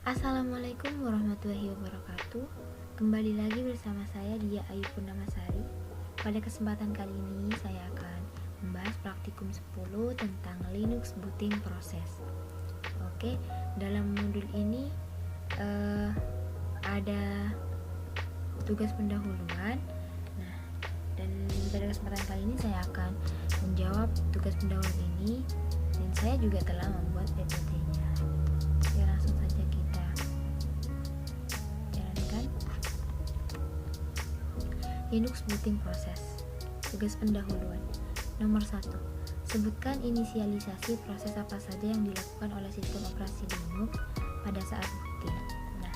Assalamualaikum warahmatullahi wabarakatuh. Kembali lagi bersama saya Dia Ayu Purnamasari. Pada kesempatan kali ini saya akan membahas praktikum 10 tentang Linux booting process. Oke, dalam modul ini ada tugas pendahuluan. Nah, dan pada kesempatan kali ini saya akan menjawab tugas pendahuluan ini, dan saya juga telah membuat PPT-nya. Ya, langsung saja kita jalankan. Linux booting process. Tugas pendahuluan. Nomor 1. Sebutkan inisialisasi proses apa saja yang dilakukan oleh sistem operasi Linux pada saat booting. Nah,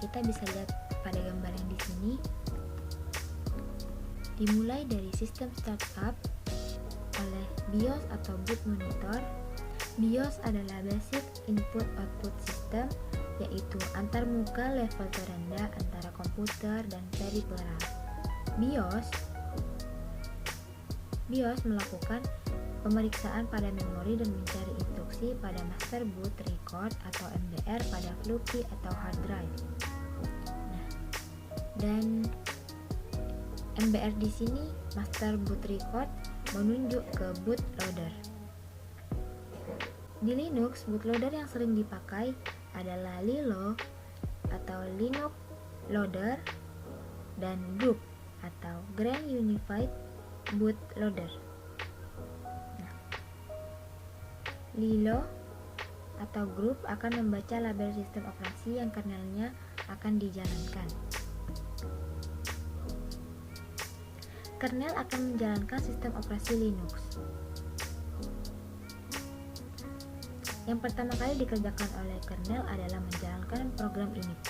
kita bisa lihat pada gambar yang di sini. Dimulai dari sistem startup oleh BIOS atau boot monitor. BIOS adalah Basic Input Output System, yaitu antarmuka level terendah antara komputer dan peripheral. BIOS melakukan pemeriksaan pada memori dan mencari instruksi pada master boot record atau MBR pada floppy atau hard drive. Nah, dan MBR di sini master boot record menunjuk ke bootloader. Di Linux, bootloader yang sering dipakai adalah Lilo atau Linux Loader dan GUB atau Grand Unified Bootloader. Nah, Lilo atau GUB akan membaca label sistem operasi yang kernelnya akan dijalankan. Kernel akan menjalankan sistem operasi Linux. Yang pertama kali dikerjakan oleh kernel adalah menjalankan program init.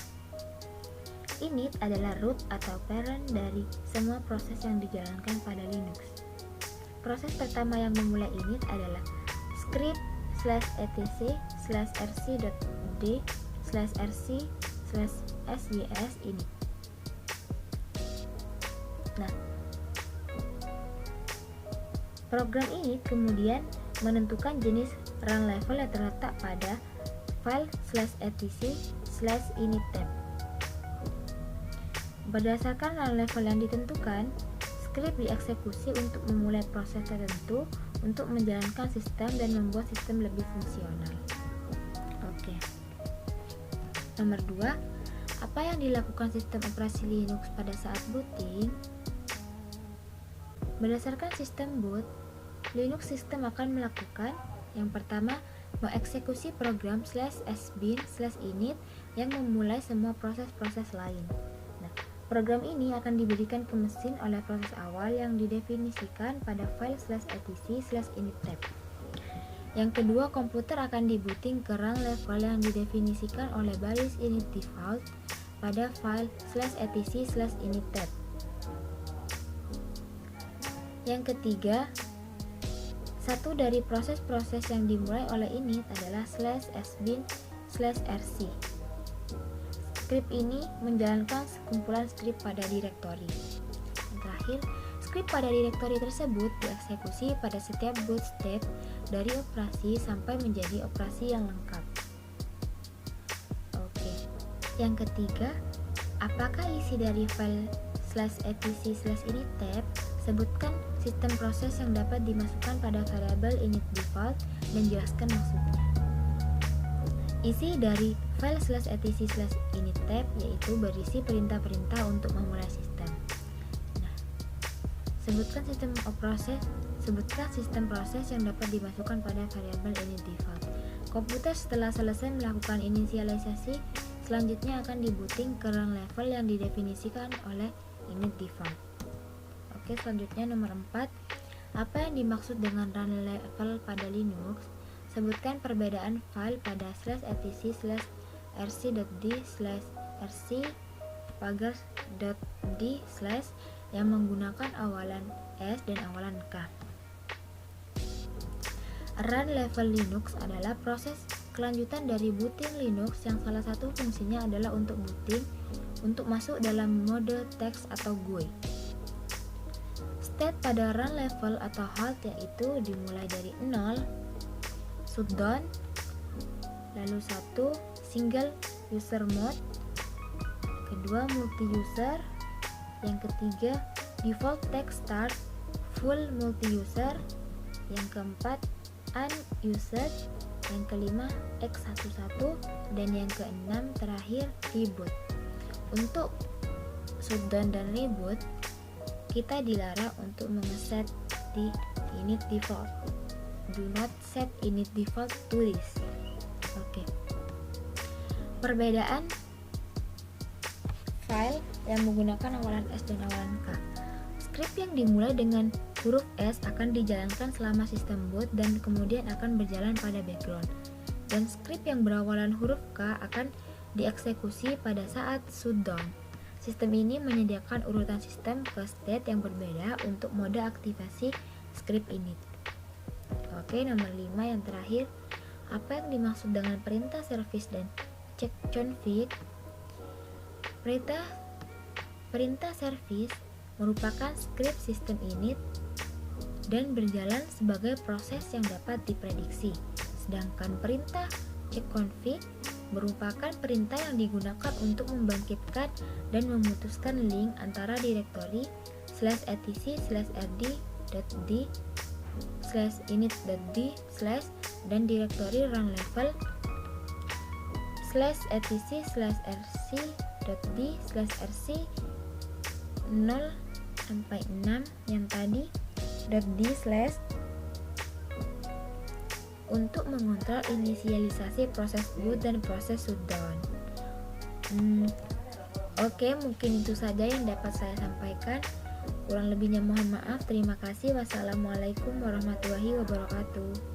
Init adalah root atau parent dari semua proses yang dijalankan pada Linux. Proses pertama yang memulai init adalah script /etc/rc.d/rc/sjs init. Nah, program init kemudian menentukan jenis run level yang terletak pada file /etc/init tab. Berdasarkan run level yang ditentukan, script dieksekusi untuk memulai proses tertentu untuk menjalankan sistem dan membuat sistem lebih fungsional. Oke. Nomor 2, apa yang dilakukan sistem operasi Linux pada saat booting? Berdasarkan sistem boot, Linux sistem akan melakukan yang pertama, mengeksekusi program /sbin/init yang memulai semua proses-proses lain. Nah, program ini akan diberikan ke mesin oleh proses awal yang didefinisikan pada file /etc/init tab. Yang kedua, komputer akan dibooting ke run level yang didefinisikan oleh baris init default pada file /etc/init tab. Yang ketiga, satu dari proses-proses yang dimulai oleh init adalah /sbin/rc. Script ini menjalankan sekumpulan script pada direktori. Yang terakhir, script pada direktori tersebut dieksekusi pada setiap boot step dari operasi sampai menjadi operasi yang lengkap. Oke. Yang ketiga, apakah isi dari file /etc/init tab? Sebutkan sistem proses yang dapat dimasukkan pada variabel init default dan jelaskan maksudnya. Isi dari file /etc/init tab yaitu berisi perintah-perintah untuk memulai sistem. Nah, sebutkan sistem proses yang dapat dimasukkan pada variabel init default. Komputer setelah selesai melakukan inisialisasi, selanjutnya akan dibooting ke run level yang didefinisikan oleh init default. Oke, selanjutnya nomor 4. Apa yang dimaksud dengan run level pada Linux? Sebutkan perbedaan file pada /etc/rc.d/rc pagar.d/ yang menggunakan awalan S dan awalan K. Run level Linux adalah proses kelanjutan dari booting Linux yang salah satu fungsinya adalah untuk booting untuk masuk dalam mode teks atau GUI. State pada run level atau halt yaitu dimulai dari 0, shutdown, lalu satu single user mode, kedua multi user, yang ketiga default text start full multi user, yang keempat unused, yang kelima x11, dan yang keenam terakhir reboot. Untuk shutdown dan reboot kita dilarang untuk mengeset di init default. Do not set init default to this. Oke. Perbedaan file yang menggunakan awalan S dan awalan K. Skrip yang dimulai dengan huruf S akan dijalankan selama sistem boot dan kemudian akan berjalan pada background. Dan skrip yang berawalan huruf K akan dieksekusi pada saat shutdown. Sistem ini menyediakan urutan sistem ke state yang berbeda untuk mode aktivasi skrip init. Oke, nomor 5 yang terakhir. Apa yang dimaksud dengan perintah service dan check config? Perintah service merupakan skrip sistem init dan berjalan sebagai proses yang dapat diprediksi. Sedangkan perintah check config merupakan perintah yang digunakan untuk membangkitkan dan memutuskan link antara direktori /etc/rd.d/init.d/ dan direktori run level /etc/rc.d/rc 0-6 yang tadi .d/ untuk mengontrol inisialisasi proses boot dan proses shutdown. Oke, mungkin itu saja yang dapat saya sampaikan. Kurang lebihnya mohon maaf. Terima kasih. Wassalamualaikum warahmatullahi wabarakatuh.